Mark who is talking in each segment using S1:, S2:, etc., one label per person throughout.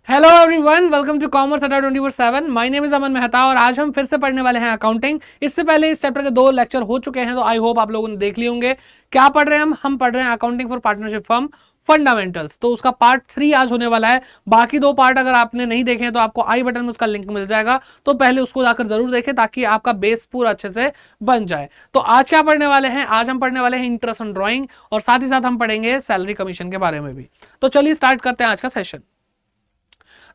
S1: Hello everyone, welcome to commerce Adda 24/7। My name is Aman Mehta और आज हम फिर से पढ़ने वाले हैं अकाउंटिंग। इससे पहले इस चैप्टर के 2 लेक्चर हो चुके हैं, तो आई होप आप लोगों ने देख लिए होंगे। क्या पढ़ रहे हैं हम पढ़ रहे हैं accounting for partnership firm fundamentals. तो उसका पार्ट 3 आज होने वाला है। बाकी 2 पार्ट अगर आपने नहीं देखे हैं तो आपको आई बटन में उसका लिंक मिल जाएगा, तो पहले उसको जाकर जरूर देखें ताकि आपका बेस पूरा अच्छे से बन जाए। तो आज क्या पढ़ने वाले हैं? आज हम पढ़ने वाले हैं इंटरेस्ट ऑन ड्राइंग और साथ ही साथ हम पढ़ेंगे सैलरी कमीशन के बारे में भी। तो चलिए स्टार्ट करते हैं आज का सेशन।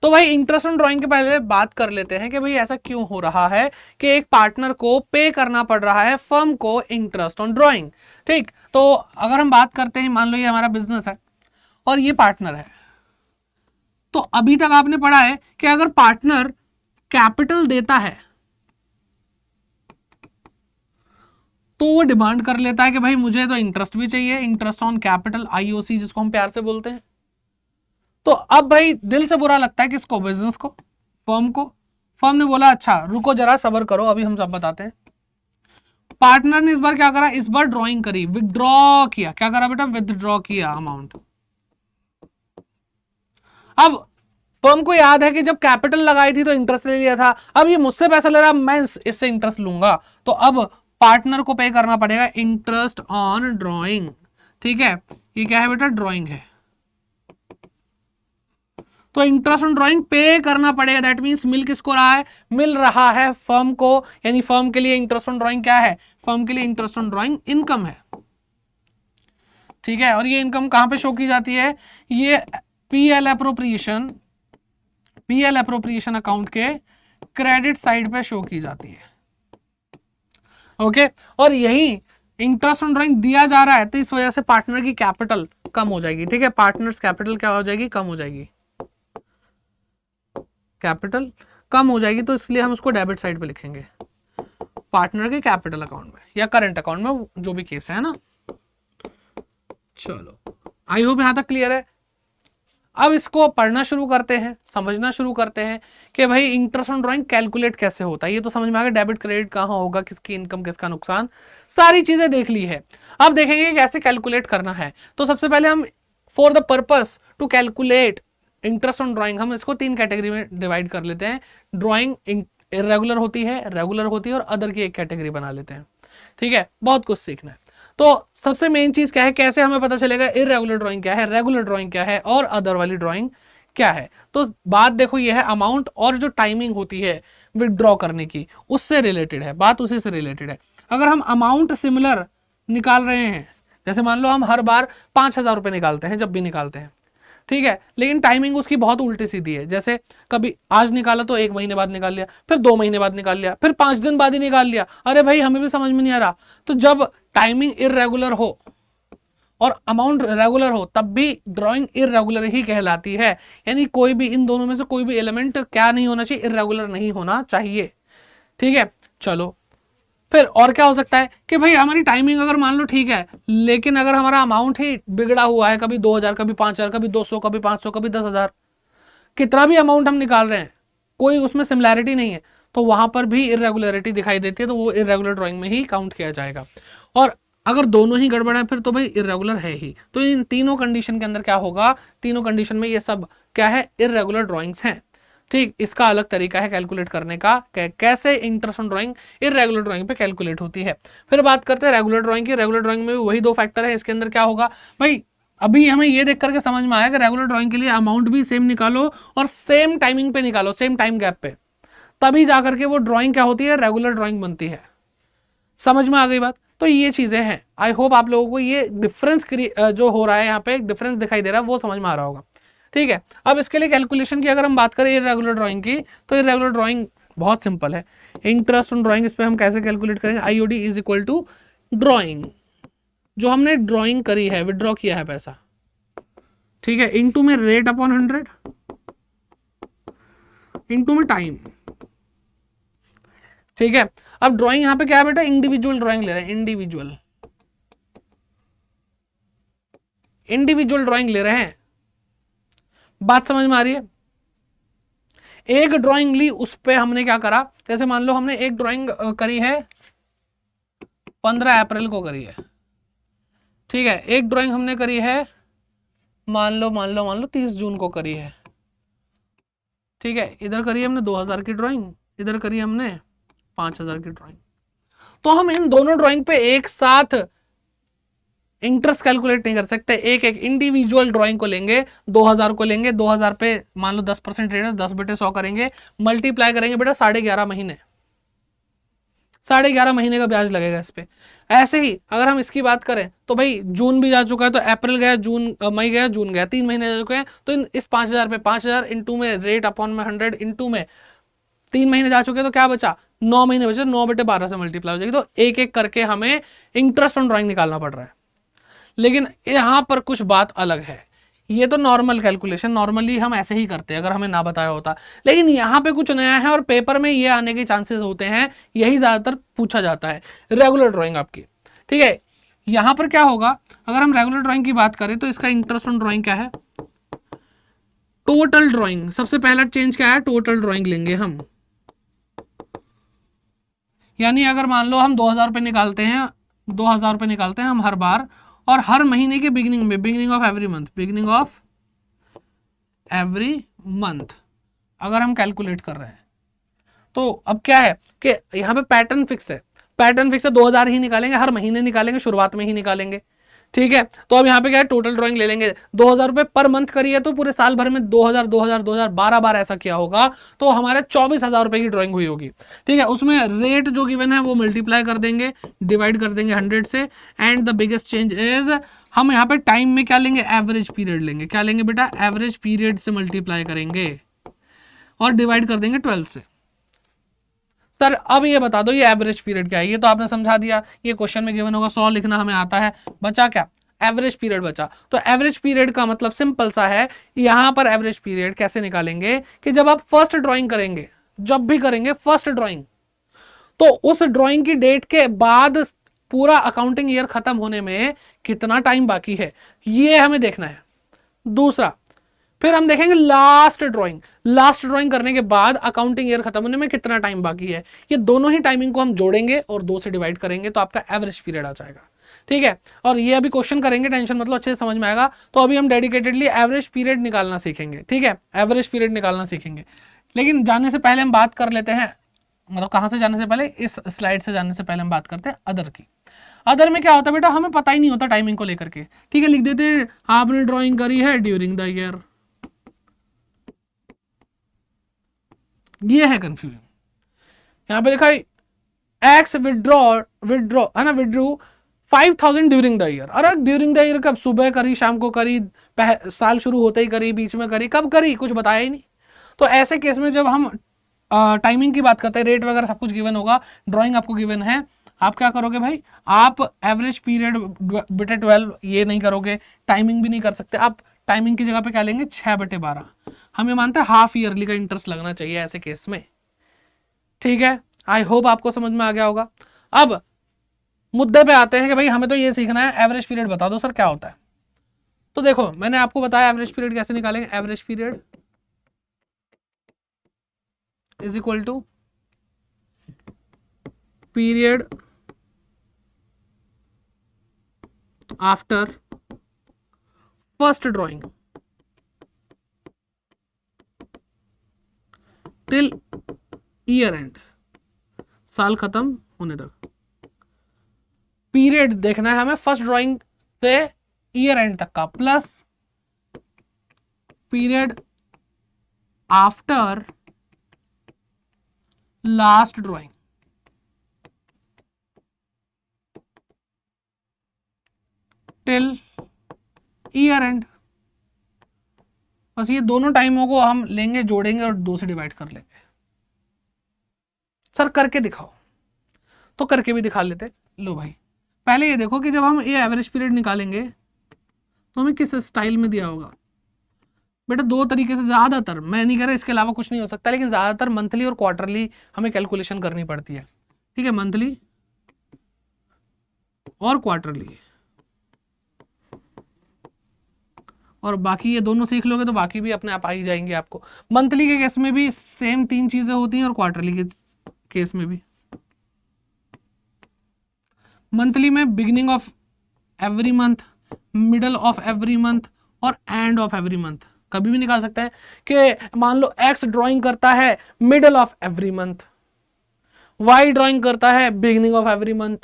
S1: तो भाई इंटरेस्ट ऑन ड्राइंग के पहले बात कर लेते हैं कि भाई ऐसा क्यों हो रहा है कि एक पार्टनर को पे करना पड़ रहा है फर्म को इंटरेस्ट ऑन ड्राइंग। ठीक, तो अगर हम बात करते हैं, मान लो ये हमारा बिजनेस है और ये पार्टनर है, तो अभी तक आपने पढ़ा है कि अगर पार्टनर कैपिटल देता है तो वो डिमांड कर लेता है कि भाई मुझे तो इंटरेस्ट भी चाहिए, इंटरेस्ट ऑन कैपिटल, आईओसी जिसको हम प्यार से बोलते हैं। तो अब भाई दिल से बुरा लगता है किसको? बिजनेस को, फर्म को। फर्म ने बोला अच्छा रुको जरा सबर करो, अभी हम सब बताते हैं। पार्टनर ने इस बार क्या करा? इस बार ड्राइंग करी, विदड्रॉ किया। क्या करा बेटा? विदड्रॉ किया अमाउंट। अब फर्म को याद है कि जब कैपिटल लगाई थी तो इंटरेस्ट ले लिया था, अब ये मुझसे पैसा ले रहा, मैं इससे इंटरेस्ट लूंगा, तो अब पार्टनर को पे करना पड़ेगा इंटरेस्ट ऑन ड्राइंग। ठीक है, ये क्या है बेटा? ड्राइंग है, तो इंटरेस्ट ऑन ड्राइंग पे करना पड़ेगा। दैट मींस मिल किसको रहा है? मिल रहा है फर्म को, यानी फर्म के लिए इंटरेस्ट ऑन ड्राइंग क्या है? फर्म के लिए इंटरेस्ट ऑन ड्राइंग इनकम है। ठीक है, और ये इनकम कहां पे शो की जाती है? ये PL appropriation, PL appropriation account के क्रेडिट साइड पे शो की जाती है। ओके, और यही इंटरेस्ट ऑन ड्राइंग दिया जा रहा है, तो इस वजह से पार्टनर की कैपिटल कम हो जाएगी। ठीक है, पार्टनर्स कैपिटल क्या हो जाएगी? कम हो जाएगी, कैपिटल कम हो जाएगी। तो इसलिए हम उसको डेबिट साइड पे लिखेंगे, पार्टनर के कैपिटल अकाउंट में या करंट अकाउंट में, जो भी केस है ना। चलो, आई होप यहां तक क्लियर है। अब इसको पढ़ना शुरू करते हैं, समझना शुरू करते हैं कि भाई इंटरेस्ट ऑन ड्राइंग कैलकुलेट कैसे होता है। ये तो समझ में आ गया, डेबिट क्रेडिट कहां होगा, किसकी इनकम, किसका नुकसान, सारी चीजें देख ली है। अब देखेंगे कैसे कैलकुलेट करना है। तो सबसे पहले हम for the purpose to calculate interest on drawing, हम इसको 3 कैटेगरी में डिवाइड कर लेते हैं। ड्राइंग इरेगुलर होती है, रेगुलर होती है और अदर की एक कैटेगरी बना लेते हैं। ठीक है, बहुत कुछ सीखना है। तो सबसे मेन चीज क्या है, कैसे हमें पता चलेगा इरेगुलर ड्राइंग क्या है, रेगुलर ड्राइंग क्या है और अदर वाली ड्राइंग क्या है? तो बात देखो, ये है अमाउंट और जो टाइमिंग होती है विदड्रॉ करने की, उससे रिलेटेड है बात, उसी से रिलेटेड है। अगर हम अमाउंट सिमिलर निकाल रहे हैं, जैसे मान लो हम हर बार 5,000 रुपये निकालते हैं जब भी निकालते हैं, ठीक है, लेकिन टाइमिंग उसकी बहुत उल्टी सीधी है। जैसे कभी आज निकाला तो 1 महीने बाद निकाल लिया, फिर 2 महीने बाद निकाल लिया, फिर 5 दिन बाद ही निकाल लिया। अरे भाई हमें भी समझ में नहीं आ रहा। तो जब टाइमिंग इरेगुलर हो और अमाउंट रेगुलर हो तब भी ड्राइंग इरेगुलर ही कहलाती है। यानी कोई भी इन दोनों में से कोई भी एलिमेंट क्या नहीं होना चाहिए? इरेगुलर नहीं होना चाहिए। ठीक है, चलो फिर और क्या हो सकता है कि भाई हमारी टाइमिंग अगर मान लो ठीक है, लेकिन अगर हमारा अमाउंट ही बिगड़ा हुआ है, कभी 2,000, कभी 5,000, कभी 200, कभी 500, कभी 10,000, कितना भी अमाउंट हम निकाल रहे हैं, कोई उसमें सिमिलैरिटी नहीं है, तो वहां पर भी इरेगुलरिटी दिखाई देती है, तो वो इरेगुलर ड्राइंग में ही काउंट किया जाएगा। और अगर दोनों ही गड़बड़ है फिर तो भाई इरेगुलर है ही। तो इन तीनों कंडीशन के अंदर क्या होगा? तीनों कंडीशन में ये सब क्या है? इरेगुलर ड्राइंग्स हैं। ठीक, इसका अलग तरीका है कैलकुलेट करने का, कैसे interest on drawing irregular drawing पे कैलकुलेट होती है। फिर बात करते हैं रेगुलर ड्राइंग की। रेगुलर ड्राइंग में भी वही 2 फैक्टर है। इसके अंदर क्या होगा भाई? अभी हमें ये देख करके समझ में आया कि रेगुलर ड्राइंग के लिए अमाउंट भी सेम निकालो और सेम टाइमिंग पे निकालो, सेम टाइम गैप पे, तभी जाकर के वो ड्राइंग क्या होती है? रेगुलर ड्राइंग बनती है। समझ में आ गई बात? तो ये चीजें हैं। आई होप आप लोगों को ये डिफरेंस जो हो रहा है यहाँ पे, डिफरेंस दिखाई दे रहा है, वो समझ में आ रहा होगा। ठीक है, अब इसके लिए कैलकुलेशन की अगर हम बात करें इरेगुलर ड्राइंग की, तो इरेगुलर ड्राइंग बहुत सिंपल है। इंटरेस्ट ऑन ड्राइंग, इस पर हम कैसे कैलकुलेट करेंगे? IOD is equal to drawing, जो हमने ड्राइंग करी है, विड्रॉ किया है पैसा, ठीक है, इनटू में रेट अपॉन 100, इनटू में टाइम। ठीक है, अब ड्राइंग यहां पे क्या है बेटा? इंडिविजुअल ड्राइंग ले रहे हैं, इंडिविजुअल इंडिविजुअल ड्राइंग ले रहे हैं। बात समझ में आ रही है? एक ड्राइंग ली, उस पे हमने क्या करा? जैसे मान लो हमने एक ड्राइंग करी है 15 अप्रैल को करी है, ठीक है, एक ड्राइंग हमने करी है मान लो 30 जून को करी है, ठीक है, इधर करी हमने 2000 की ड्राइंग, इधर करी हमने 5000 की ड्राइंग। तो हम इन दोनों ड्राइंग पे एक साथ इंटरेस्ट कैलकुलेट नहीं कर सकते, एक एक इंडिविजुअल ड्राइंग को लेंगे, 2000 को लेंगे, 2000 पे मान लो 10% रेट है, 10/100 करेंगे, मल्टीप्लाई करेंगे बेटा 11.5 महीने, 11.5 महीने का ब्याज लगेगा इस पे। ऐसे ही अगर हम इसकी बात करें तो भाई जून भी जा चुका है, तो अप्रैल गया, जून मई गया, जून गया, 3 महीने जा चुके हैं। तो इस 5000 पे 5000 इंटू में रेट अपॉन में 100 इंटू में 3 महीने जा चुके हैं, तो क्या बचा, 9 महीने बचे, 9/12 से मल्टीप्लाई हो जाएगी। तो एक एक करके हमें इंटरेस्ट ऑन ड्राइंग निकालना पड़ रहा है। लेकिन यहां पर कुछ बात अलग है, ये तो नॉर्मल कैलकुलेशन नॉर्मली हम ऐसे ही करते हैं अगर हमें ना बताया होता, लेकिन यहाँ पे कुछ नया है और पेपर में ये आने के चांसेस होते हैं, यही ज़्यादातर पूछा जाता है। रेगुलर ड्राइंग आपकी, ठीक है, यहाँ पर क्या होगा, अगर हम रेगुलर ड्राइंग की बात करें तो इसका इंटरेस्ट ऑन ड्राइंग क्या है, टोटल ड्राइंग। सबसे पहला चेंज क्या है, टोटल ड्राइंग लेंगे हम, यानी अगर मान लो हम 2000 रुपये निकालते हैं, 2000 रुपये निकालते हैं हम हर बार, और हर महीने के बिगिनिंग में, beginning of every month, beginning of every month अगर हम कैलकुलेट कर रहे हैं, तो अब क्या है कि यहाँ पे पैटर्न फिक्स है, पैटर्न फिक्स है, 2000 ही निकालेंगे, हर महीने निकालेंगे, शुरुआत में ही निकालेंगे, ठीक है। तो अब यहाँ पे क्या है, टोटल ड्राइंग ले लेंगे, 2000 रुपये पर मंथ करी है, तो पूरे साल भर में 2000 2000 2000 12 बार ऐसा किया होगा, तो हमारे 24,000 रुपये की ड्राइंग हुई होगी, ठीक है। उसमें रेट जो गिवन है वो मल्टीप्लाई कर देंगे, डिवाइड कर देंगे 100 से, and the biggest change is हम यहाँ पे टाइम में क्या लेंगे, एवरेज पीरियड लेंगे, क्या लेंगे बेटा, एवरेज पीरियड से मल्टीप्लाई करेंगे और डिवाइड कर देंगे 12 से। सर अब ये बता दो ये एवरेज पीरियड क्या है, ये तो आपने समझा दिया, ये क्वेश्चन में गिवन होगा, 100 लिखना हमें आता है, बचा क्या, एवरेज पीरियड बचा। तो एवरेज पीरियड का मतलब सिंपल सा है, यहां पर एवरेज पीरियड कैसे निकालेंगे कि जब आप फर्स्ट ड्राइंग करेंगे, जब भी करेंगे फर्स्ट ड्राइंग, तो उस ड्राइंग की डेट के बाद पूरा अकाउंटिंग ईयर खत्म होने में कितना टाइम बाकी है, ये हमें देखना है। दूसरा, फिर हम देखेंगे लास्ट ड्राइंग, लास्ट ड्राइंग करने के बाद अकाउंटिंग ईयर खत्म होने में कितना टाइम बाकी है, ये दोनों ही टाइमिंग को हम जोड़ेंगे और 2 से डिवाइड करेंगे, तो आपका एवरेज पीरियड आ जाएगा, ठीक है। और ये अभी क्वेश्चन करेंगे, टेंशन मतलब अच्छे से समझ में आएगा। तो अभी हम डेडिकेटेडली एवरेज पीरियड निकालना सीखेंगे, ठीक है, एवरेज पीरियड निकालना सीखेंगे। लेकिन जाने से पहले हम बात कर लेते हैं, मतलब कहाँ से जाने से पहले, इस स्लाइड से जाने से पहले हम बात करते हैं अदर की। अदर में क्या होता है बेटा, हमें पता ही नहीं होता टाइमिंग को लेकर के, ठीक है, लिख देते हैं आपने ड्राइंग करी है ड्यूरिंग द ईयर, ये है कंफ्यूजन। यहां पे लिखा है एक्स विड्रॉ है ना, विड्रू 5000 ड्यूरिंग द ईयर। अरे ड्यूरिंग द ईयर कब, सुबह करी, शाम को करी, साल शुरू होते ही करी, बीच में करी, कब करी, कुछ बताया ही नहीं। तो ऐसे केस में जब हम टाइमिंग की बात करते हैं, रेट वगैरह सब कुछ गिवन होगा, ड्राइंग आपको गिवन है, आप क्या करोगे भाई, आप एवरेज पीरियड बटे 12 ये नहीं करोगे, टाइमिंग भी नहीं कर सकते, आप टाइमिंग की जगह पे क्या लेंगे, 6/12। हम ये मानते हैं हाफ ईयरली का इंटरेस्ट लगना चाहिए ऐसे केस में, ठीक है। आई होप आपको समझ में आ गया होगा। अब मुद्दे पे आते हैं कि भाई हमें तो ये सीखना है, एवरेज पीरियड बता दो सर क्या होता है। तो देखो मैंने आपको बताया एवरेज पीरियड कैसे निकालेंगे, average period is equal to period after first drawing till year end, साल खत्म होने तक। पीरियड देखना है हमें फर्स्ट ड्राइंग से ईयर एंड तक का, plus period after last drawing till year end. बस ये दोनों टाइमों को हम लेंगे, जोड़ेंगे और 2 से डिवाइड कर लेंगे। सर करके दिखाओ, तो करके भी दिखा लेते। लो भाई पहले ये देखो कि जब हम ये एवरेज पीरियड निकालेंगे तो हमें किस स्टाइल में दिया होगा। बेटा 2 तरीके से, ज़्यादातर, मैं नहीं कह रहा इसके अलावा कुछ नहीं हो सकता, लेकिन ज़्यादातर मंथली और क्वार्टरली हमें कैलकुलेशन करनी पड़ती है, ठीक है, मंथली और क्वार्टरली, और बाकी ये दोनों सीख लोगे तो बाकी भी अपने आप आ ही जाएंगे आपको। मंथली के केस में भी सेम 3 चीज़ें होती हैं और क्वार्टरली के केस में भी। मंथली में beginning of every month, middle of every month और एंड ऑफ एवरी मंथ, कभी भी निकाल सकते हैं कि मान लो एक्स ड्राइंग करता है middle of every month, y drawing करता है बिगिनिंग ऑफ एवरी मंथ,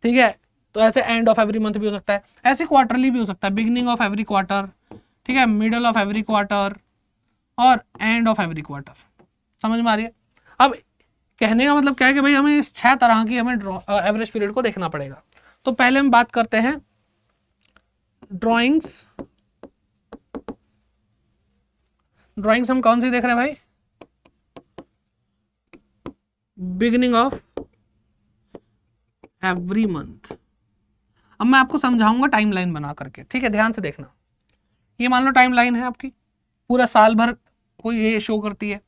S1: ठीक है, तो ऐसे एंड ऑफ एवरी मंथ भी हो सकता है, ऐसे क्वार्टरली भी हो सकता है, बिगिनिंग ऑफ एवरी क्वार्टर, ठीक है, मिडल ऑफ एवरी क्वार्टर और एंड ऑफ एवरी क्वार्टर। समझ में आ रही है? अब कहने का मतलब क्या है कि भाई हमें इस 6 तरह की हमें एवरेज पीरियड को देखना पड़ेगा। तो पहले हम बात करते हैं ड्राइंग्स हम कौन सी देख रहे हैं भाई? Beginning of every month. अब मैं आपको समझाऊंगा टाइमलाइन बना करके, ठीक है, ध्यान से देखना। ये मान लो टाइमलाइन है आपकी, पूरा साल भर कोई ये शो करती है।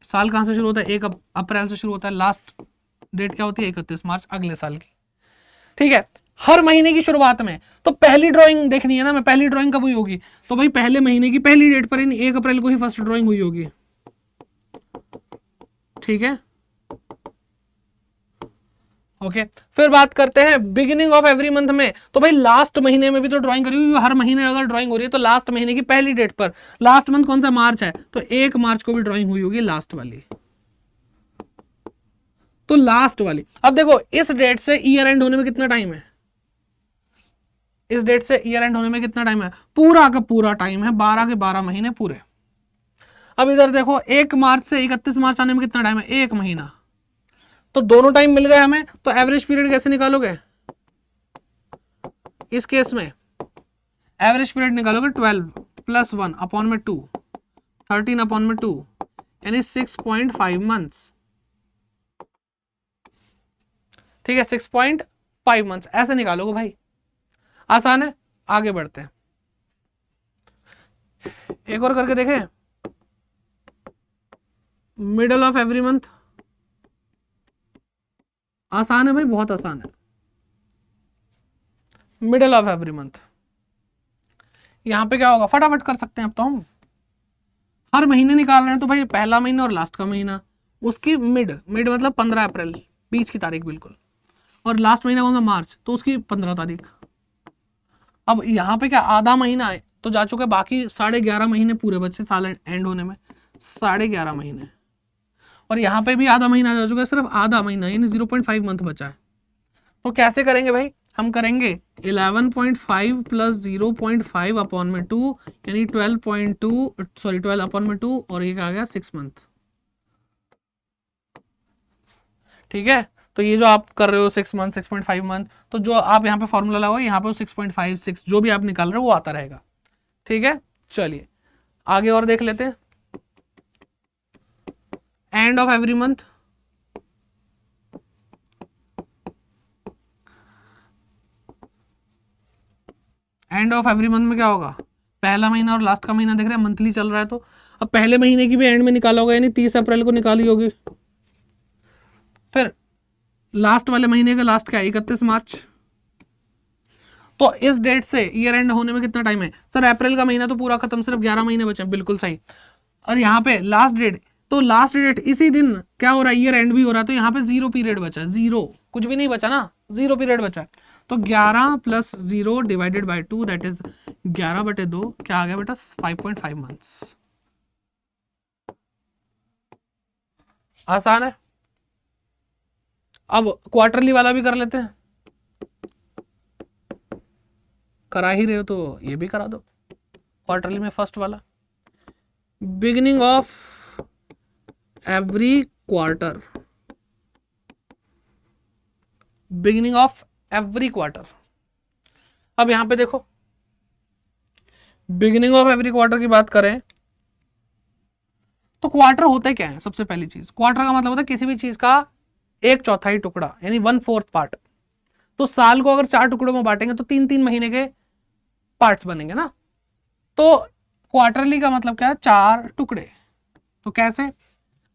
S1: साल कहाँ से शुरू होता है? 1 अप्रैल से शुरू होता है, लास्ट डेट क्या होती है? 31 मार्च अगले साल की, ठीक है। हर महीने की शुरुआत में तो पहली ड्राइंग देखनी है ना, मैं पहली ड्राइंग कब हुई होगी? तो भाई पहले महीने की पहली डेट पर 1 अप्रैल को ही फर्स्ट ड्राइंग हुई होगी, ठीक है, ओके। फिर बात करते हैं बिगिनिंग ऑफ एवरी मंथ में, तो भाई लास्ट महीने में भी तो ड्राइंग करी हुई, हर महीने अगर ड्राइंग हो रही है तो लास्ट महीने की पहली डेट पर, लास्ट मंथ कौन सा? मार्च है, तो 1 मार्च को भी ड्राइंग हुई होगी लास्ट वाली, तो लास्ट वाली। अब देखो इस डेट से ईयर एंड होने में कितना टाइम है? इस डेट से ईयर एंड होने में कितना टाइम है? पूरा का पूरा टाइम है, 12 के 12 महीने पूरे। अब इधर देखो 1 मार्च से 31 मार्च आने में कितना टाइम है? 1 महीना। तो दोनों टाइम मिल गए हमें, तो एवरेज पीरियड कैसे निकालोगे? इस केस में एवरेज पीरियड निकालोगे 12 + 1 अपॉन में 2, 13 अपॉन में 2, यानी 6.5 मंथ्स, ठीक है, 6.5 मंथ्स ऐसे निकालोगे भाई। आसान है, आगे बढ़ते हैं, एक और करके देखें। मिडल ऑफ एवरी मंथ, आसान है भाई, बहुत आसान है। मिडल ऑफ एवरी मंथ, यहां पे क्या होगा? फटाफट कर सकते हैं अब तो हम, हर महीने निकाल रहे हैं तो भाई पहला महीना और लास्ट का महीना, उसकी मिड मतलब 15 अप्रैल, बीच की तारीख बिल्कुल, और लास्ट महीना कौन सा? मार्च, तो उसकी 15 तारीख। अब यहाँ पे क्या आधा महीना है तो जा चुके, बाकी 11.5 महीने पूरे बच्चे साल एंड होने में, 11.5 महीने, और यहाँ पे भी आधा महीना जा चुका है, सिर्फ आधा महीना यानी 0.5 मंथ बचा है। तो कैसे करेंगे भाई? हम करेंगे 11.5 + 0.5 अपॉन में 2, यानी 12 अपॉन में 2, और ये आ गया 6 मंथ, ठीक है। तो ये जो आप कर रहे हो 6 मंथ, 6.5 मंथ, तो जो आप यहाँ पे फॉर्मूला लगाओ, यहाँ पे 6.5, 6 जो भी आप निकाल रहे हो वो आता रहेगा, ठीक है। चलिए आगे और देख लेते हैं। End of every month, end of every month में क्या होगा? पहला महीना और लास्ट का महीना देख रहे हैं, मंथली चल रहा है, तो अब पहले महीने की भी एंड में निकाला होगा, यानी 30 अप्रैल को निकाली होगी। फिर लास्ट वाले महीने का लास्ट क्या है? 31 मार्च। तो इस डेट से ईयर एंड होने में कितना टाइम है? सर अप्रैल का महीना तो पूरा खत्म, सिर्फ 11 महीने बचे हैं, बिल्कुल सही। और यहाँ पे लास्ट डेट, तो लास्ट डेट इसी दिन क्या हो रहा है? ईयर एंड भी हो रहा है, तो यहाँ पे 0 पीरियड बचा है, 0 कुछ भी नहीं बचा ना, 0 पीरियड बचा है। तो 11 + 0 डिवाइडेड बाई 2, दैट इज 11/2, क्या आ गया बेटा? 5.5 मंथ्स। आसान है। अब क्वार्टरली वाला भी कर लेते हैं, करा ही रहे हो तो ये भी करा दो। क्वार्टरली में फर्स्ट वाला, beginning of every quarter, beginning of every quarter. अब यहां पे देखो, बिगिनिंग ऑफ एवरी क्वार्टर की बात करें तो क्वार्टर होते क्या है? सबसे पहली चीज, क्वार्टर का मतलब होता है किसी भी चीज का 1/4 टुकड़ा, यानी 1/4 पार्ट। तो साल को अगर 4 टुकड़ों में बांटेंगे तो 3-3 महीने के पार्ट्स बनेंगे ना। तो क्वार्टरली का मतलब क्या है? 4 टुकड़े। तो कैसे?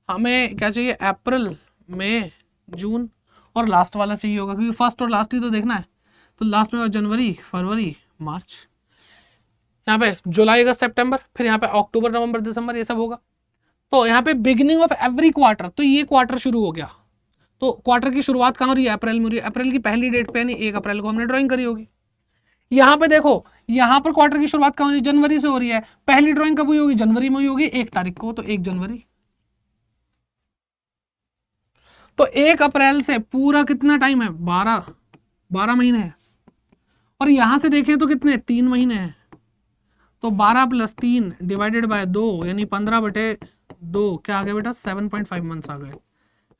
S1: हमें क्या चाहिए? अप्रैल, मई, जून, और लास्ट वाला चाहिए होगा, क्योंकि फर्स्ट और लास्ट ही तो देखना है। तो लास्ट में जनवरी, फरवरी, मार्च, यहाँ पे जुलाई, अगस्त, सितंबर, फिर यहाँ पे अक्टूबर, नवंबर, दिसंबर, ये सब होगा। तो यहाँ पे बिगिनिंग ऑफ एवरी क्वार्टर, तो ये क्वार्टर शुरू हो गया। तो क्वार्टर की शुरुआत कहाँ हो रही है? अप्रैल में हो रही है। अप्रैल की पहली डेट पे यानी 1 अप्रैल को हमने ड्राइंग करी होगी। यहाँ पे देखो यहां पर क्वार्टर की शुरुआत कब हो रही है? जनवरी से हो रही है। पहली ड्राइंग कब हुई होगी? जनवरी में हुई होगी 1 तारीख को, तो 1 जनवरी। तो 1 अप्रैल से पूरा कितना टाइम है? 12 महीने है। और यहां से देखें तो कितने? 3 महीने हैं। तो 12 + 3 डिवाइडेड बाय 2 यानी 15/2 क्या आ गया बेटा? 7.5 मंथ्स आ गए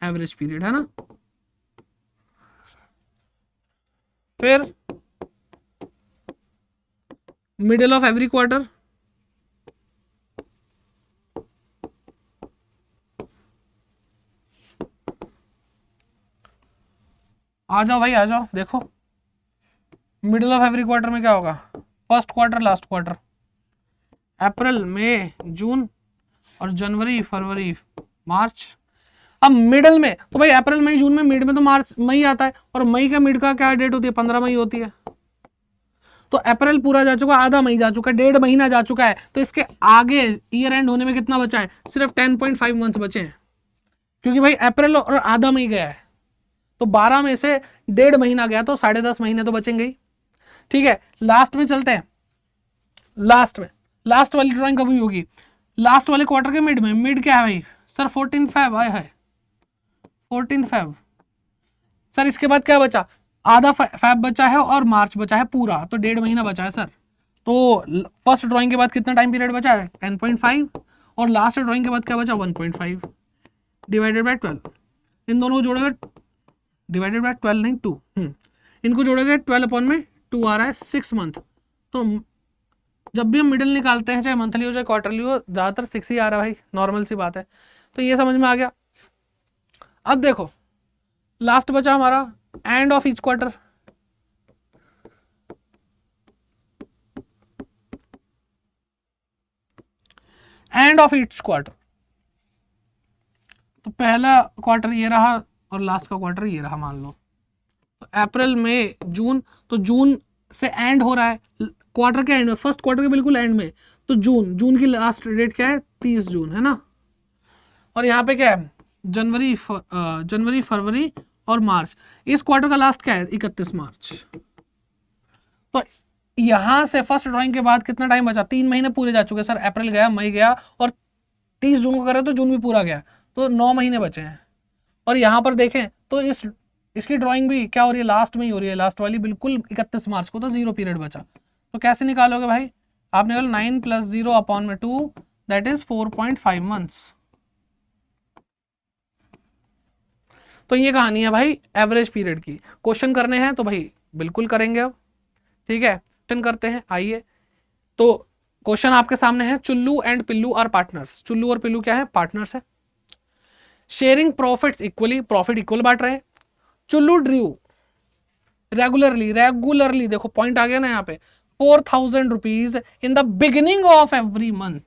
S1: एवरेज पीरियड, है ना। फिर मिडिल ऑफ एवरी क्वार्टर, आ जाओ भाई आ जाओ, देखो मिडिल ऑफ एवरी क्वार्टर में क्या होगा? फर्स्ट क्वार्टर, लास्ट क्वार्टर, अप्रैल, मई, जून और जनवरी, फरवरी, मार्च। अब मिडल में तो भाई अप्रैल, मई, जून में, मिड में तो मार्च, मई आता है, और मई का मिड का क्या डेट होती है? 15 मई होती है। तो अप्रैल पूरा जा चुका, आधा मई जा चुका है, 1.5 महीना जा चुका है। तो इसके आगे ईयर एंड होने में कितना बचा है? सिर्फ 10.5 मंथ्स बचे हैं, क्योंकि भाई अप्रैल और आधा मई गया है, तो 12 में से 1.5 महीना गया, तो 10.5 महीने तो बचेंगे ही। ठीक है, लास्ट में चलते हैं। लास्ट में, लास्ट वाली ड्राइंग कब हुई होगी? लास्ट वाले क्वार्टर के मिड में। मिड क्या है भाई? सर 14 फेब है, 14 फेब। सर इसके बाद क्या बचा? आधा फेब बचा है और मार्च बचा है पूरा, तो 1.5 महीना बचा है सर। तो फर्स्ट ड्राइंग के बाद कितना टाइम पीरियड बचा है? 10.5, और लास्ट ड्राइंग के बाद क्या बचा? 1.5 डिवाइडेड बाय 12। इन दोनों को जोड़ोगे, डिवाइडेड बाय 12 नहीं 2, इनको जोड़ोगे 12/2 आ रहा है 6 मंथ। तो जब भी हम मिडिल निकालते हैं, चाहे मंथली हो चाहे क्वार्टरली हो, ज़्यादातर 6 ही आ रहा है भाई, नॉर्मल सी बात है। तो ये समझ में आ गया। अब देखो लास्ट बचा हमारा end of each quarter. End of each quarter, तो पहला क्वार्टर ये रहा और लास्ट का क्वार्टर ये रहा, मान लो। तो अप्रैल, मई, जून, तो जून से एंड हो रहा है क्वार्टर के एंड में, फर्स्ट क्वार्टर के बिल्कुल एंड में। तो जून की लास्ट डेट क्या है? 30 जून, है ना। और यहाँ पे क्या है? जनवरी, फरवरी और मार्च। इस क्वार्टर का लास्ट क्या है? 31 मार्च। तो यहां से फर्स्ट ड्राइंग के बाद कितना टाइम बचा? 3 महीने पूरे जा चुके सर। अप्रैल गया, मई गया, और 30 जून को करे तो जून भी पूरा गया, तो 9 महीने बचे हैं। और यहां पर देखें तो इसकी ड्राइंग भी क्या हो रही है? लास्ट में ही हो रही है, लास्ट वाली बिल्कुल 31 मार्च को, तो 0 पीरियड बचा। तो कैसे निकालोगे भाई? आपने बोला 9 + 0/2, दैट इज 4.5 मंथ्स। तो ये कहानी है भाई एवरेज पीरियड की। क्वेश्चन करने हैं तो भाई बिल्कुल करेंगे अब, ठीक है। क्वेश्चन करते हैं, आइए। तो क्वेश्चन आपके सामने है, चुल्लू एंड पिल्लू आर पार्टनर्स। चुल्लू और पिल्लू क्या है? पार्टनर्स है। Sharing profits equally, profit equal बांट रहे हैं। चुल्लू ड्रू रेगुलरली, देखो पॉइंट आ गया ना यहाँ पे, 4,000 rupees in the beginning of every month.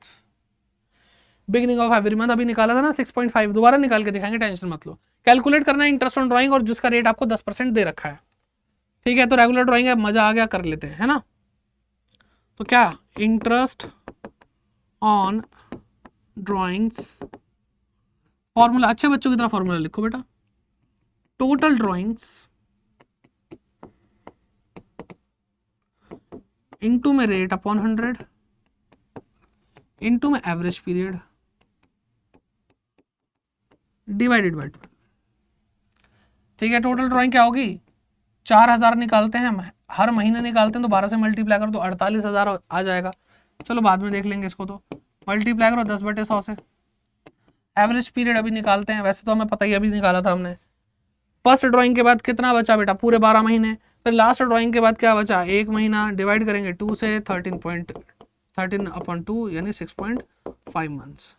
S1: Beginning of every month अभी निकाला था ना 6.5, दोबारा निकाल के दिखाएंगे, टेंशन मत लो। कैलकुलेट करना है इंटरेस्ट ऑन ड्राइंग, और जिसका रेट आपको 10% दे रखा है, ठीक है। तो रेगुलर ड्राइंग है, मजा आ गया, कर लेते हैं, है ना। तो क्या? इंटरेस्ट ऑन ड्राइंग्स, फॉर्मूला, अच्छे बच्चों की तरह फॉर्मूला लिखो बेटा। टोटल ड्राइंग्स इनटू में रेट अपॉन 100 इनटू में एवरेज पीरियड डिवाइडेड बाय 12, ठीक है। टोटल ड्राइंग क्या होगी? 4,000 निकालते हैं हम, हर महीने निकालते हैं, तो 12 से मल्टीप्लाई करो तो 48,000 आ जाएगा। चलो बाद में देख लेंगे इसको, तो मल्टीप्लाई करो 10/100 से। एवरेज पीरियड अभी निकालते हैं, वैसे तो हमें पता ही, अभी निकाला था हमने। फर्स्ट ड्राइंग के बाद कितना बचा बेटा? पूरे 12 महीने। फिर लास्ट ड्राइंग के बाद क्या बचा? 1 महीना, डिवाइड करेंगे 2 से, 13/2 यानी 6.5 मंथ्स।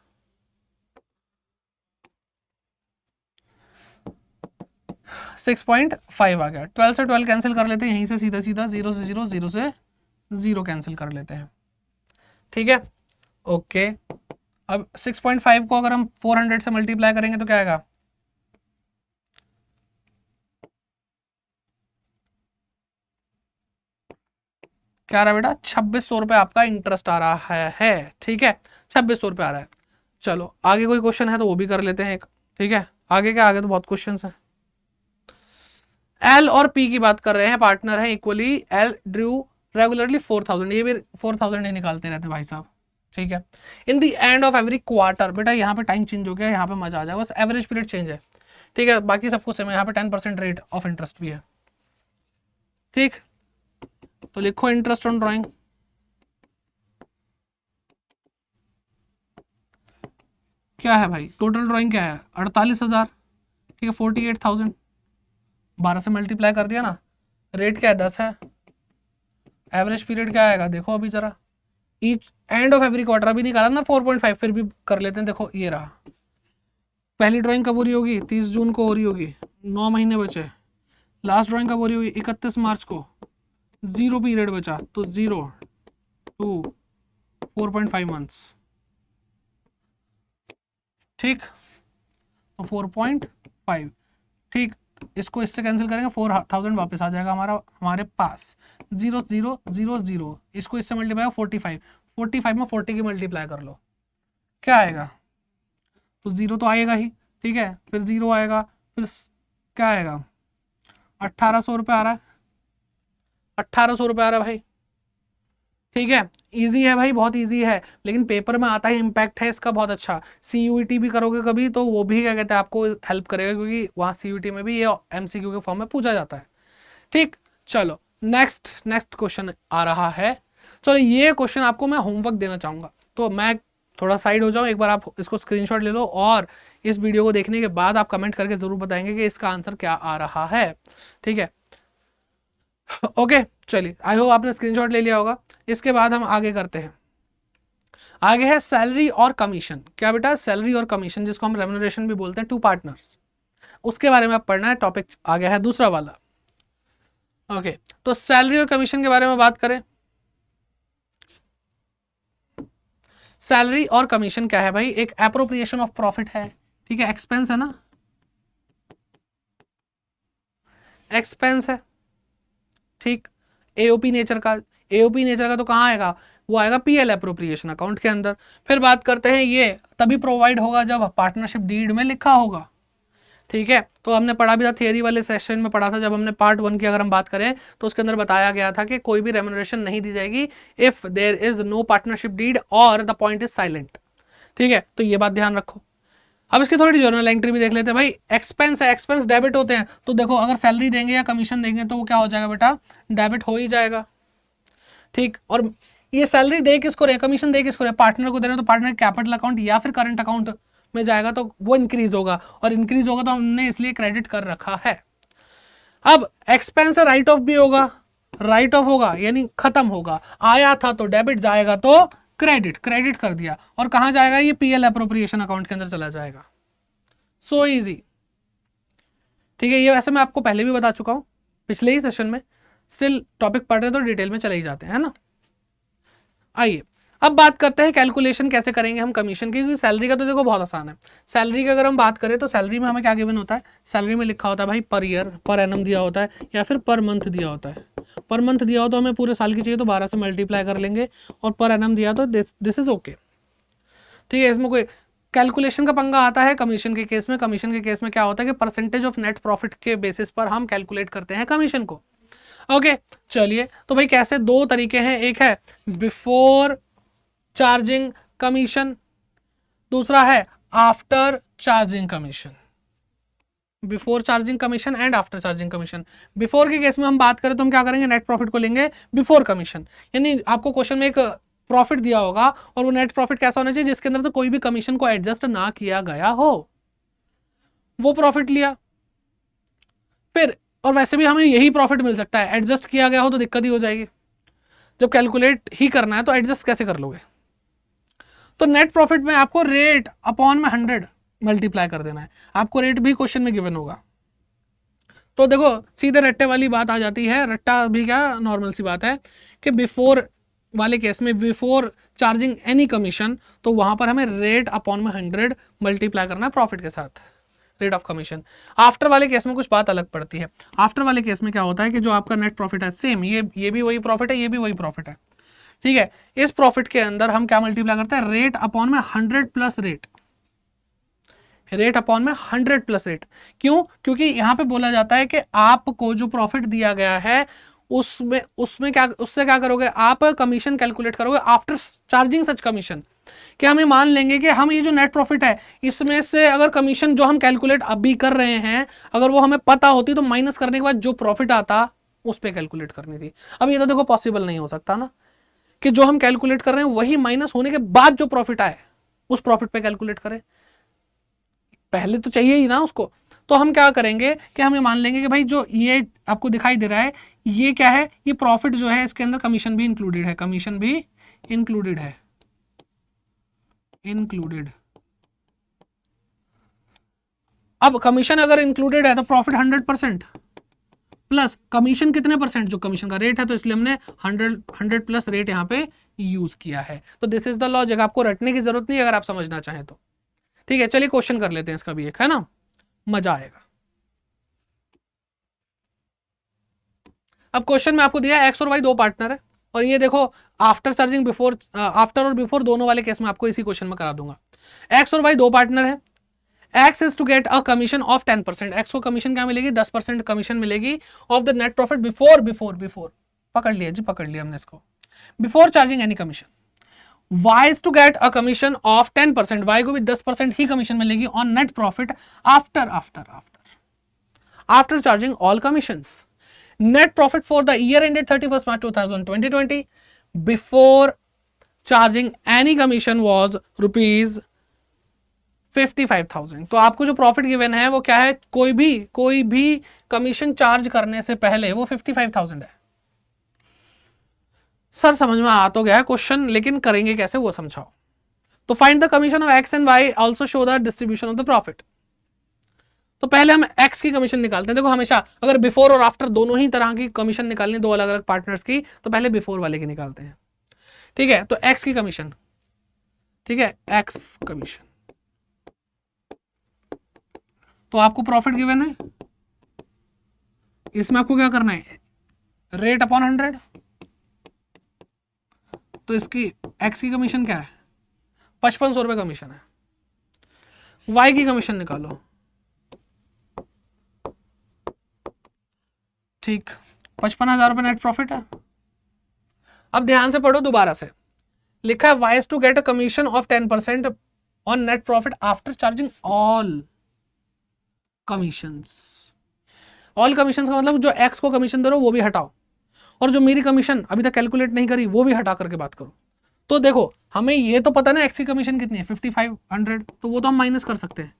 S1: सिक्स 6.5 आ गया। 12 से 12 कैंसिल कर लेते हैं, यहीं से सीधा सीधा 0 से 0, 0 से 0 कैंसिल कर लेते हैं, ठीक है। ओके, अब 6.5 को अगर हम 400 से मल्टीप्लाई करेंगे तो क्या आएगा? क्या आ रहा है बेटा? 2600 रुपये आपका इंटरेस्ट आ रहा है, ठीक है। 2600 रुपये आ रहा है। चलो आगे कोई क्वेश्चन है तो वो भी कर लेते हैं एक, ठीक है। आगे क्या? आगे तो बहुत क्वेश्चन है। एल और पी की बात कर रहे हैं, पार्टनर है इक्वली। एल ड्रू रेगुलरली 4000, ये भी 4000 ही निकालते रहते भाई साहब, ठीक है। In the end of every quarter, बेटा यहाँ पे टाइम चेंज हो गया, यहाँ पे मजा आ जाएगा, बस एवरेज पीरियड चेंज है, ठीक है, बाकी सब कुछ सेम है। यहाँ पे 10% रेट ऑफ इंटरेस्ट भी है, ठीक। तो लिखो इंटरेस्ट ऑन ड्राइंग, क्या है भाई, टोटल ड्राइंग क्या है 48,000, ठीक है, 48,000, 12 से मल्टीप्लाई कर दिया ना, रेट क्या है 10 है, एवरेज पीरियड क्या आएगा देखो अभी जरा, each end of every quarter अभी निकाला ना 4.5, फिर भी कर लेते हैं, देखो ये रहा, पहली ड्राइंग कब हो रही होगी 30 जून को हो रही होगी, 9 महीने बचे, लास्ट ड्राइंग कब हो रही होगी 31 मार्च को, 0 पीरियड बचा, तो 0 2 4.5 मंथ्स, ठीक, तो 4.5, ठीक, इसको इससे कैंसिल करेंगे 4000 वापस आ जाएगा हमारे पास, 0 0 0 0, इसको इससे मल्टीप्लाई 45 में 40 की मल्टीप्लाई कर लो, क्या आएगा, तो 0 तो आएगा ही, ठीक है, फिर 0 आएगा, फिर क्या आएगा 1800 रुपये आ रहा है, 1800 रुपये आ रहा है भाई, ठीक है। इजी है भाई, बहुत इजी है, लेकिन पेपर में आता है, इम्पैक्ट है इसका बहुत अच्छा। सीयूईटी भी करोगे कभी तो वो भी क्या कहते हैं आपको हेल्प करेगा, क्योंकि वहाँ सीयूईटी में भी ये एमसीक्यू के फॉर्म में पूछा जाता है, ठीक। चलो नेक्स्ट क्वेश्चन आ रहा है, चलो ये क्वेश्चन आपको मैं होमवर्क देना चाहूँगा, तो मैं थोड़ा साइड हो जाऊँ, एक बार आप इसको स्क्रीनशॉट ले लो और इस वीडियो को देखने के बाद आप कमेंट करके ज़रूर बताएंगे कि इसका आंसर क्या आ रहा है, ठीक है। ओके चलिए, आई होप आपने स्क्रीनशॉट ले लिया होगा। इसके बाद हम आगे करते हैं, आगे है सैलरी और कमीशन। क्या बेटा, सैलरी और कमीशन, जिसको हम रेम्यूनरेशन भी बोलते हैं, टू पार्टनर्स, उसके बारे में आप पढ़ना है। टॉपिक आ गया है दूसरा वाला। ओके तो सैलरी और कमीशन के बारे में बात करें, सैलरी और कमीशन क्या है भाई, एक एप्रोप्रिएशन ऑफ प्रॉफिट है, ठीक है, एक्सपेंस है ना, एक्सपेंस है, ठीक। एओपी नेचर का, एओपी नेचर का तो कहाँ आएगा, वो आएगा पीएल एप्रोप्रिएशन अकाउंट के अंदर। फिर बात करते हैं, ये तभी प्रोवाइड होगा जब पार्टनरशिप डीड में लिखा होगा, ठीक है। तो हमने पढ़ा भी था, थियरी वाले सेशन में पढ़ा था, जब हमने पार्ट 1 की अगर हम बात करें तो उसके अंदर बताया गया था कि कोई भी रेम्यूनरेशन नहीं दी जाएगी if there is no partnership deed और द पॉइंट इज साइलेंट, ठीक है। तो ये बात ध्यान रखो। अब इसकी थोड़ी जर्नल एंट्री भी देख लेते हैं भाई। एक्सपेंस है, एक्सपेंस डेबिट होते हैं, तो देखो अगर सैलरी देंगे या कमीशन देंगे तो वो क्या हो जाएगा बेटा, डेबिट हो ही जाएगा, ठीक। और ये सैलरी दे किसको रहे, कमीशन दे किसको रहे, पार्टनर को दे रहे हैं, तो पार्टनर कैपिटल अकाउंट या फिर करंट अकाउंट में जाएगा, तो वो इंक्रीज होगा, और इंक्रीज होगा तो हमने इसलिए क्रेडिट कर रखा है। अब एक्सपेंस राइट ऑफ भी होगा, राइट ऑफ होगा यानी खत्म होगा, आया था तो डेबिट, जाएगा तो क्रेडिट, क्रेडिट कर दिया, और कहां जाएगा, ये पीएल एप्रोप्रिएशन अकाउंट के अंदर चला जाएगा। सो इजी, ठीक है। ये वैसे मैं आपको पहले भी बता चुका हूं पिछले ही सेशन में, स्टिल टॉपिक पढ़ रहे तो डिटेल में चले ही जाते हैं ना। आइए अब बात करते हैं कैलकुलेशन कैसे करेंगे हम कमीशन की, क्योंकि सैलरी का तो देखो बहुत आसान है। सैलरी की अगर हम बात करें तो सैलरी में हमें क्या गिवन होता है, सैलरी में लिखा होता है भाई पर ईयर, पर एनम दिया होता है, या फिर पर मंथ दिया होता है। पर मंथ दिया हो तो हमें पूरे साल की चाहिए तो 12 से मल्टीप्लाई कर लेंगे, और पर एनम दिया तो दिस इज ओके, ठीक है। इसमें कोई कैलकुलेशन का पंगा आता है कमीशन के केस में। कमीशन के केस में क्या होता है कि परसेंटेज ऑफ नेट प्रॉफिट के बेसिस पर हम कैलकुलेट करते हैं कमीशन को। ओके चलिए, तो भाई कैसे, दो तरीके हैं, एक है बिफोर चार्जिंग कमीशन, दूसरा है after charging commission. Before charging commission and after charging commission. Before के केस में हम बात करें तो हम क्या करेंगे, नेट प्रॉफिट को लेंगे बिफोर कमीशन, यानी आपको क्वेश्चन में एक प्रॉफिट दिया होगा और वो नेट प्रॉफिट कैसा होना चाहिए जिसके अंदर तो कोई भी कमीशन को एडजस्ट ना किया गया हो, वो प्रॉफिट लिया। फिर और वैसे भी हमें यही प्रॉफिट मिल सकता है, एडजस्ट किया गया हो तो दिक्कत ही हो जाएगी, जब कैलकुलेट ही करना है तो एडजस्ट कैसे कर लोगे। तो नेट प्रॉफिट में आपको रेट अपॉन में 100 मल्टीप्लाई कर देना है, आपको रेट भी क्वेश्चन में गिवन होगा। तो देखो सीधे रट्टे वाली बात आ जाती है, रट्टा भी क्या नॉर्मल सी बात है कि बिफोर वाले केस में, बिफोर चार्जिंग एनी कमीशन, तो वहां पर हमें रेट अपॉन में 100 मल्टीप्लाई करना है प्रॉफिट के साथ, रेट ऑफ कमीशन। आफ्टर वाले केस में कुछ बात अलग पड़ती है। आफ्टर वाले केस में क्या होता है कि जो आपका नेट प्रॉफिट है सेम, ये भी वही प्रॉफिट है, ये भी वही प्रॉफिट है, ठीक है। इस प्रॉफिट के अंदर हम क्या मल्टीप्लाई करते हैं, रेट अपॉन में 100 प्लस रेट, रेट अपॉन में 100 प्लस रेट। क्यों, क्योंकि यहां पे बोला जाता है कि आपको जो प्रॉफिट दिया गया है उसमें उसमें क्या, उससे क्या करोगे आप, कमीशन कैलकुलेट करोगे आफ्टर चार्जिंग सच कमीशन। कि हम ये मान लेंगे कि हम ये जो नेट प्रॉफिट है इसमें से अगर कमीशन जो हम कैलकुलेट अभी कर रहे हैं अगर वो हमें पता होती तो माइनस करने के बाद जो प्रॉफिट आता उस पर कैलकुलेट करनी थी। अब ये तो देखो पॉसिबल नहीं हो सकता ना कि जो हम कैलकुलेट कर रहे हैं वही माइनस होने के बाद जो प्रॉफिट आए उस प्रॉफिट पे कैलकुलेट करें, पहले तो चाहिए ही ना उसको। तो हम क्या करेंगे कि हम ये मान लेंगे कि भाई जो ये आपको दिखाई दे रहा है ये क्या है, ये प्रॉफिट जो है इसके अंदर कमीशन भी इंक्लूडेड है, कमीशन भी इंक्लूडेड है, इंक्लूडेड। अब कमीशन अगर इंक्लूडेड है तो प्रॉफिट 100% प्लस कमीशन कितने परसेंट, जो कमीशन का रेट है तो इसलिए हमने 100 प्लस रेट यहाँ पे यूज किया है। तो दिस इज द लॉजिक, आपको रटने की जरूरत नहीं अगर आप समझना चाहें तो। ठीक है, चलिए क्वेश्चन कर लेते हैं इसका भी एक, है ना, मजा आएगा। अब क्वेश्चन में आपको दिया एक्स और वाई दो पार्टनर है और ये देखो आफ्टर चार्जिंग बिफोर, आफ्टर और बिफोर दोनों वाले केस में आपको इसी क्वेश्चन में करा दूंगा। एक्स और वाई दो पार्टनर है, x is to get a commission of 10%, x को कमीशन क्या मिलेगी, 10% कमीशन मिलेगी of the net profit before before before, पकड़ लिया जी, पकड़ लिया हमने इसको, before charging any commission. Y is to get a commission of 10%, Y को भी 10% ही कमीशन मिलेगी on net profit after charging all commissions. Net profit for the year ended 31st March 2020 before charging any commission was rupees 55,000। तो आपको जो profit given है वो क्या है, कोई भी कमीशन चार्ज करने से पहले वो 55,000 है। सर समझ में आ तो गया क्वेश्चन, लेकिन करेंगे कैसे वो समझाओ। तो find the commission of x and y, also show the distribution of the profit. तो पहले हम एक्स की कमीशन निकालते हैं। देखो हमेशा अगर बिफोर और आफ्टर दोनों ही तरह की कमीशन निकालनी, दो अलग अलग पार्टनर्स की, तो पहले बिफोर वाले की निकालते हैं। ठीक है, तो एक्स की कमीशन, ठीक है, एक्स कमीशन, तो आपको प्रॉफिट गिवन है, इसमें आपको क्या करना है, रेट अपॉन 100। तो इसकी एक्स की कमीशन क्या है, 5500 रुपये कमीशन है। वाई की कमीशन निकालो, ठीक, 55,000 रुपये नेट प्रॉफिट है। अब ध्यान से पढ़ो दोबारा से, लिखा है y is to get a commission of 10% on net profit after charging all commissions. All commissions का मतलब जो एक्स को कमीशन दे रहे हो वो भी हटाओ, और जो मेरी कमीशन अभी तक कैलकुलेट नहीं करी वो भी हटा करके बात करो। तो देखो हमें ये तो पता ना एक्स की कमीशन कितनी है 5500, तो वो तो हम माइनस कर सकते हैं,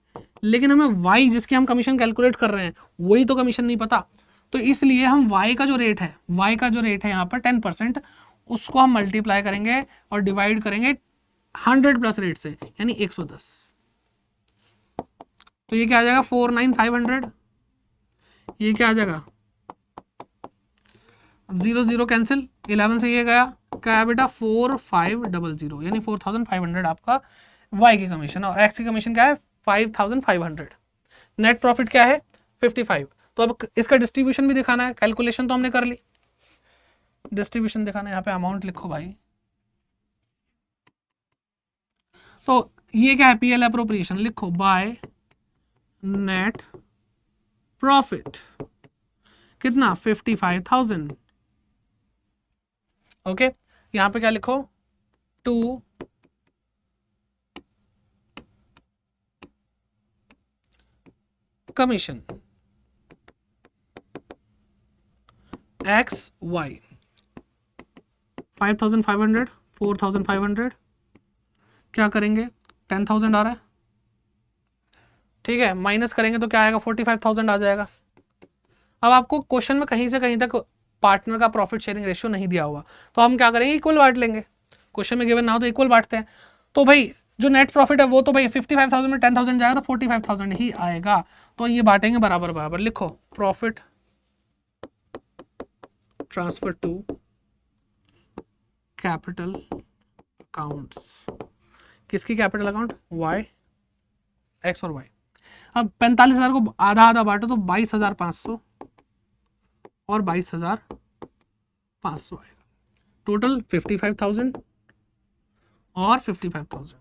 S1: लेकिन हमें वाई जिसकी हम कमीशन कैलकुलेट कर रहे हैं वही तो कमीशन नहीं पता। तो इसलिए हम वाई का जो रेट है, वाई का जो रेट है यहाँ पर 10%, उसको हम मल्टीप्लाई करेंगे और डिवाइड करेंगे 100 प्लस रेट से, यानी 110। तो ये क्या आ जाएगा 49,500, ये क्या आ जाएगा, अब 0 0 कैंसिल, 11 से ये गया, क्या है बेटा 4500, यानी 4500 आपका वाई की कमीशन, और एक्स की कमीशन क्या है 5500। नेट प्रॉफिट क्या है 55। तो अब इसका डिस्ट्रीब्यूशन भी दिखाना है, कैलकुलेशन तो हमने कर ली, डिस्ट्रीब्यूशन दिखाना है, यहाँ पे अमाउंट लिखो भाई। तो ये क्या है पीएल अप्रोप्रिएशन, लिखो बाय नेट प्रॉफिट कितना 55,000। ओके, यहां पे क्या लिखो, टू कमीशन एक्स वाई 5,500 4,500, क्या करेंगे 10,000 आ रहा है, ठीक है, माइनस करेंगे तो क्या आएगा 45,000 आ जाएगा। अब आपको क्वेश्चन में कहीं से कहीं तक पार्टनर का प्रॉफिट शेयरिंग रेशियो नहीं दिया हुआ, तो हम क्या करेंगे इक्वल बांट लेंगे, क्वेश्चन में गिवन ना हो तो इक्वल बांटते हैं। तो भाई जो नेट प्रॉफिट है वो तो भाई 55,000 में 10,000 जाएगा तो 45,000 ही आएगा, तो ये बांटेंगे बराबर बराबर। लिखो profit transfer to capital accounts, किसकी कैपिटल अकाउंट, वाई, एक्स और वाई। अब 45,000 को आधा आधा बांटो तो 22,500 और 22,500 आएगा, टोटल 55,000 और 55,000।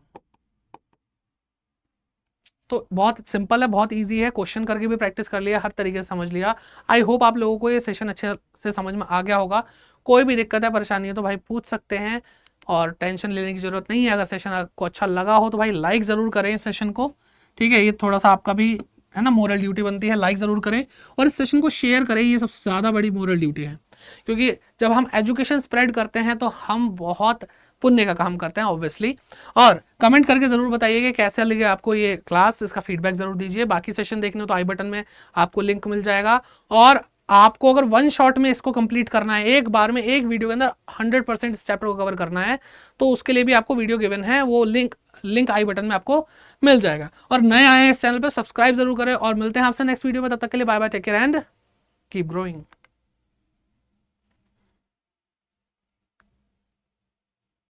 S1: तो बहुत सिंपल है, बहुत इजी है, क्वेश्चन करके भी प्रैक्टिस कर लिया, हर तरीके से समझ लिया। आई होप आप लोगों को ये सेशन अच्छे से समझ में आ गया होगा। कोई भी दिक्कत है, परेशानी है तो भाई पूछ सकते हैं, और टेंशन लेने की जरूरत नहीं है। अगर सेशन आपको अच्छा लगा हो तो भाई लाइक ज़रूर करें इस सेशन को, ठीक है। ये थोड़ा सा आपका भी है ना, मोरल ड्यूटी बनती है, लाइक ज़रूर करें और इस सेशन को शेयर करें, ये सबसे ज़्यादा बड़ी मोरल ड्यूटी है। क्योंकि जब हम एजुकेशन स्प्रेड करते हैं तो हम बहुत पुण्य का काम करते हैं ऑब्वियसली। और कमेंट करके ज़रूर बताइए कि कैसा लगे आपको ये क्लास, इसका फीडबैक ज़रूर दीजिए। बाकी सेशन देखने हो तो आई बटन में आपको लिंक मिल जाएगा। और आपको अगर वन शॉट में इसको कंप्लीट करना है, एक बार में एक वीडियो के अंदर 100% इस चैप्टर को कवर करना है, तो उसके लिए भी आपको वीडियो गिवन है, वो लिंक आई बटन में आपको मिल जाएगा। और नए आए हैं इस चैनल पर सब्सक्राइब जरूर करें, और मिलते हैं आपसे नेक्स्ट वीडियो में। तब तक के लिए bye bye, take care and keep growing.